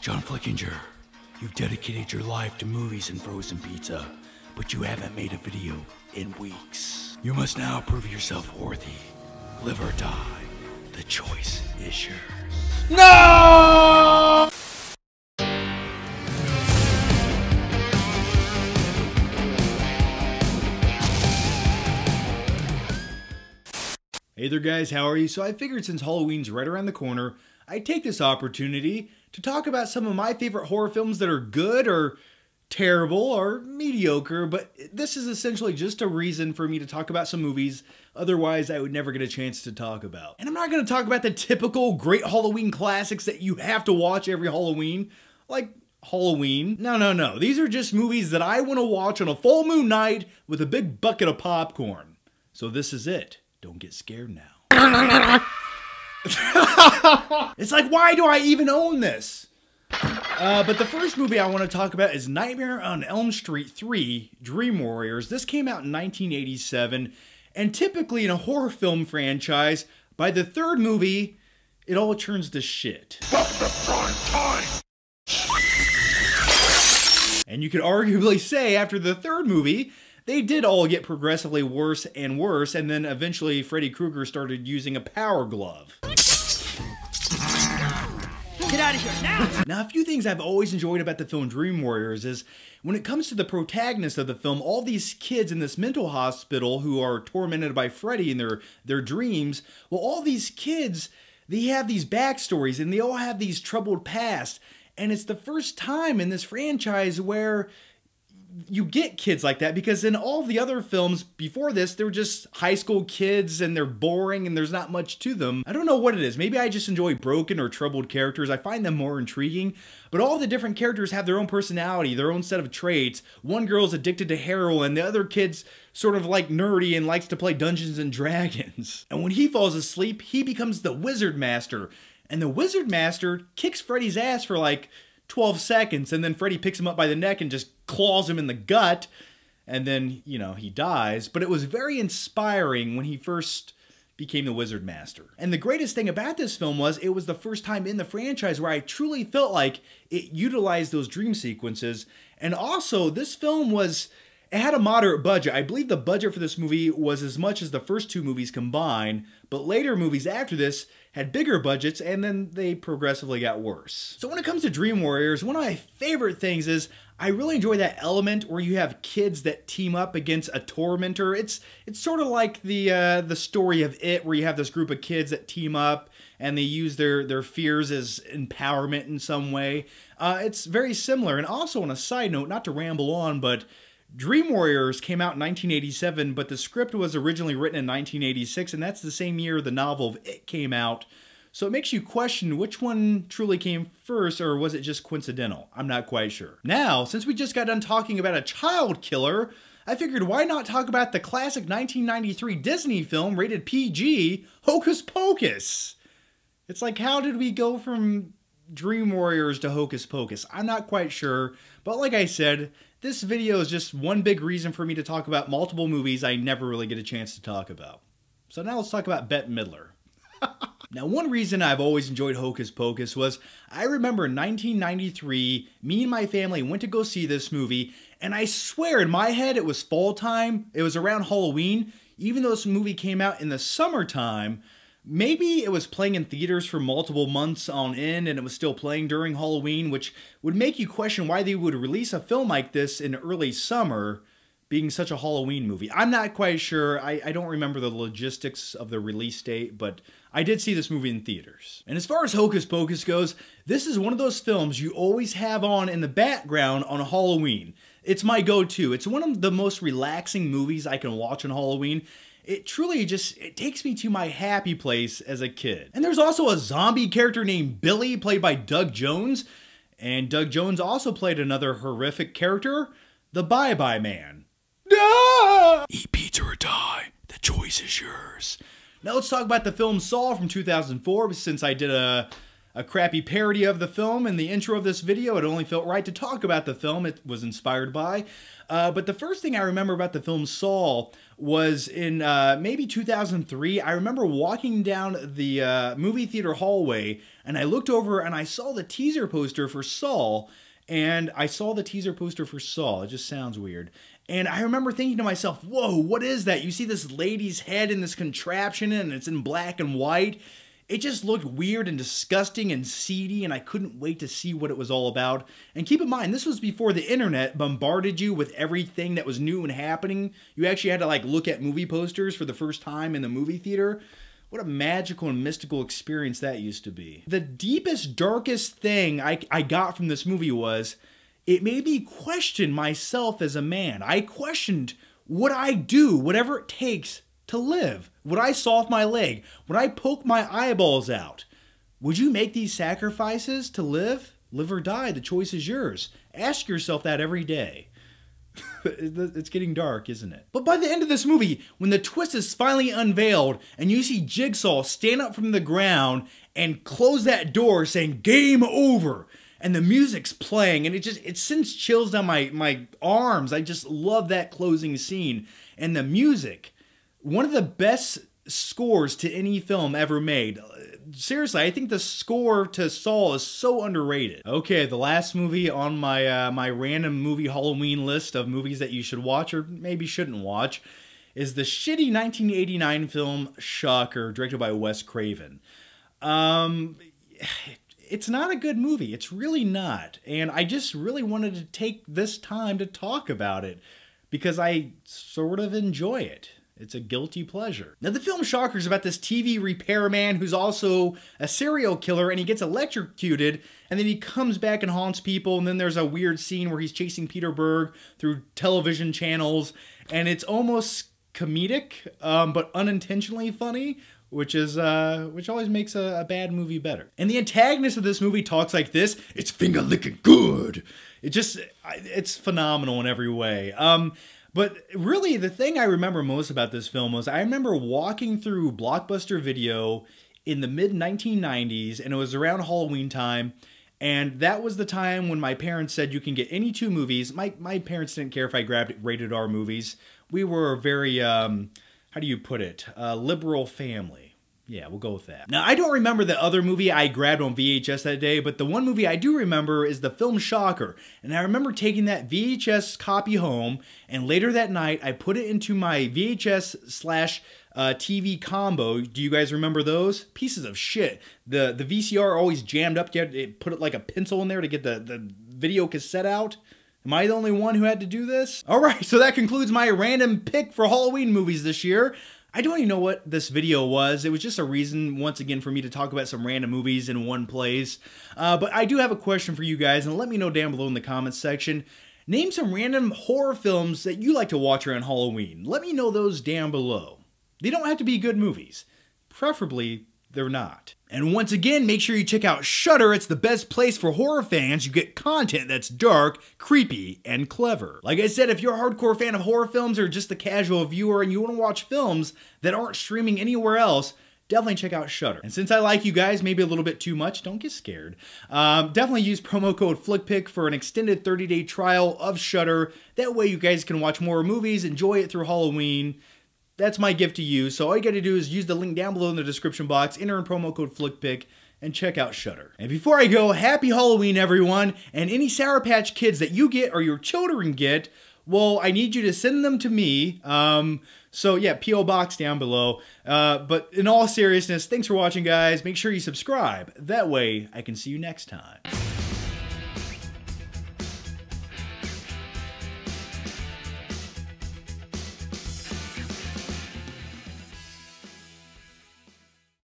John Flickinger, you've dedicated your life to movies and frozen pizza, but you haven't made a video in weeks. You must now prove yourself worthy. Live or die, the choice is yours. No! Hey there guys, how are you? So I figured since Halloween's right around the corner, I'd take this opportunity to talk about some of my favorite horror films that are good or terrible or mediocre, but this is essentially just a reason for me to talk about some movies otherwise I would never get a chance to talk about. And I'm not going to talk about the typical great Halloween classics that you have to watch every Halloween, like Halloween. No. These are just movies that I want to watch on a full moon night with a big bucket of popcorn. So this is it. Don't get scared now. It's like, why do I even own this? But the first movie I want to talk about is Nightmare on Elm Street 3, Dream Warriors. This came out in 1987, and typically in a horror film franchise, by the third movie, it all turns to shit. And you could arguably say after the third movie, they did all get progressively worse and worse, and then eventually Freddy Krueger started using a power glove. Get out of here now! Now, a few things I've always enjoyed about the film Dream Warriors is when it comes to the protagonist of the film, all these kids in this mental hospital who are tormented by Freddy in their dreams, well, all these kids, they have these backstories and they all have these troubled past. And it's the first time in this franchise where you get kids like that, because in all the other films before this, they were just high school kids and they're boring and there's not much to them. I don't know what it is. Maybe I just enjoy broken or troubled characters. I find them more intriguing, but all the different characters have their own personality, their own set of traits. One girl's addicted to heroin, the other kid's sort of like nerdy and likes to play Dungeons and Dragons. And when he falls asleep, he becomes the Wizard Master. And the Wizard Master kicks Freddy's ass for like 12 seconds, and then Freddy picks him up by the neck and just claws him in the gut, and then, you know, he dies. But it was very inspiring when he first became the Wizard Master. And the greatest thing about this film was it was the first time in the franchise where I truly felt like it utilized those dream sequences. And also, this film it had a moderate budget. I believe the budget for this movie was as much as the first two movies combined, but later movies after this had bigger budgets, and then they progressively got worse. So when it comes to Dream Warriors, one of my favorite things is I really enjoy that element where you have kids that team up against a tormentor. It's sort of like the story of It, where you have this group of kids that team up and they use their fears as empowerment in some way. It's very similar. And also on a side note, not to ramble on, but Dream Warriors came out in 1987, but the script was originally written in 1986, and that's the same year the novel of It came out. So it makes you question which one truly came first, or was it just coincidental? I'm not quite sure. Now, since we just got done talking about a child killer, I figured why not talk about the classic 1993 Disney film rated PG, Hocus-Pocus? It's like, how did we go from Dream Warriors to Hocus-Pocus? I'm not quite sure, but like I said, this video is just one big reason for me to talk about multiple movies I never really get a chance to talk about. So now let's talk about Bette Midler. Now, one reason I've always enjoyed Hocus Pocus was I remember in 1993, me and my family went to go see this movie, and I swear in my head it was fall time, it was around Halloween, even though this movie came out in the summertime. Maybe it was playing in theaters for multiple months on end and it was still playing during Halloween, which would make you question why they would release a film like this in early summer, being such a Halloween movie. I'm not quite sure. I don't remember the logistics of the release date, but I did see this movie in theaters. And as far as Hocus Pocus goes, this is one of those films you always have on in the background on Halloween. It's my go-to. It's one of the most relaxing movies I can watch on Halloween. It truly it takes me to my happy place as a kid. And there's also a zombie character named Billy, played by Doug Jones. And Doug Jones also played another horrific character, the Bye-Bye Man. No! Eat pizza or die. The choice is yours. Now let's talk about the film Saw from 2004, since I did a a crappy parody of the film in the intro of this video. It only felt right to talk about the film it was inspired by. But the first thing I remember about the film Saw was in maybe 2003. I remember walking down the movie theater hallway, and I looked over and I saw the teaser poster for Saw. And I saw the teaser poster for Saw. It just sounds weird. And I remember thinking to myself, whoa, what is that? You see this lady's head in this contraption and it's in black and white. It just looked weird and disgusting and seedy, and I couldn't wait to see what it was all about. And keep in mind, this was before the internet bombarded you with everything that was new and happening. You actually had to like look at movie posters for the first time in the movie theater. What a magical and mystical experience that used to be. The deepest, darkest thing I got from this movie was it made me question myself as a man. I questioned, would I do whatever it takes to live? Would I saw off my leg? Would I poke my eyeballs out? Would you make these sacrifices to live? Live or die, the choice is yours. Ask yourself that every day. It's getting dark, isn't it? But by the end of this movie, when the twist is finally unveiled and you see Jigsaw stand up from the ground and close that door saying, "Game over," and the music's playing, and it sends chills down my arms. I just love that closing scene. And the music, one of the best scores to any film ever made. Seriously, I think the score to Saw is so underrated. Okay, the last movie on my my random movie Halloween list of movies that you should watch or maybe shouldn't watch is the shitty 1989 film Shocker, directed by Wes Craven. It's not a good movie. It's really not. And I just really wanted to take this time to talk about it because I sort of enjoy it. It's a guilty pleasure. Now, the film Shocker is about this TV repairman who's also a serial killer, and he gets electrocuted, and then he comes back and haunts people, and then there's a weird scene where he's chasing Peter Berg through television channels, and it's almost comedic, but unintentionally funny, which always makes a bad movie better. And the antagonist of this movie talks like this: "It's finger-licking good." It's phenomenal in every way. But really, the thing I remember most about this film was I remember walking through Blockbuster Video in the mid-1990s, and it was around Halloween time, and that was the time when my parents said you can get any two movies. My parents didn't care if I grabbed rated R movies. We were a very, how do you put it, liberal family. Yeah, we'll go with that. Now, I don't remember the other movie I grabbed on VHS that day, but the one movie I do remember is the film Shocker. And I remember taking that VHS copy home, and later that night, I put it into my VHS/TV combo. Do you guys remember those? Pieces of shit. The VCR always jammed up. You had to put it like a pencil in there to get the video cassette out. Am I the only one who had to do this? All right, so that concludes my random pick for Halloween movies this year. I don't even know what this video was. It was just a reason, once again, for me to talk about some random movies in one place. But I do have a question for you guys, and let me know down below in the comments section. Name some random horror films that you like to watch around Halloween. Let me know those down below. They don't have to be good movies. Preferably, they're not. And once again, make sure you check out Shudder. It's the best place for horror fans. You get content that's dark, creepy, and clever. Like I said, if you're a hardcore fan of horror films or just a casual viewer and you want to watch films that aren't streaming anywhere else, definitely check out Shudder. And since I like you guys maybe a little bit too much, don't get scared. Definitely use promo code FlickPick for an extended 30-day trial of Shudder. That way you guys can watch more movies, enjoy it through Halloween. That's my gift to you. So all you gotta do is use the link down below in the description box, enter in promo code FlickPick, and check out Shudder. And before I go, happy Halloween, everyone. And any Sour Patch Kids that you get or your children get, well, I need you to send them to me. So yeah, P.O. Box down below. But in all seriousness, thanks for watching, guys. Make sure you subscribe. That way I can see you next time.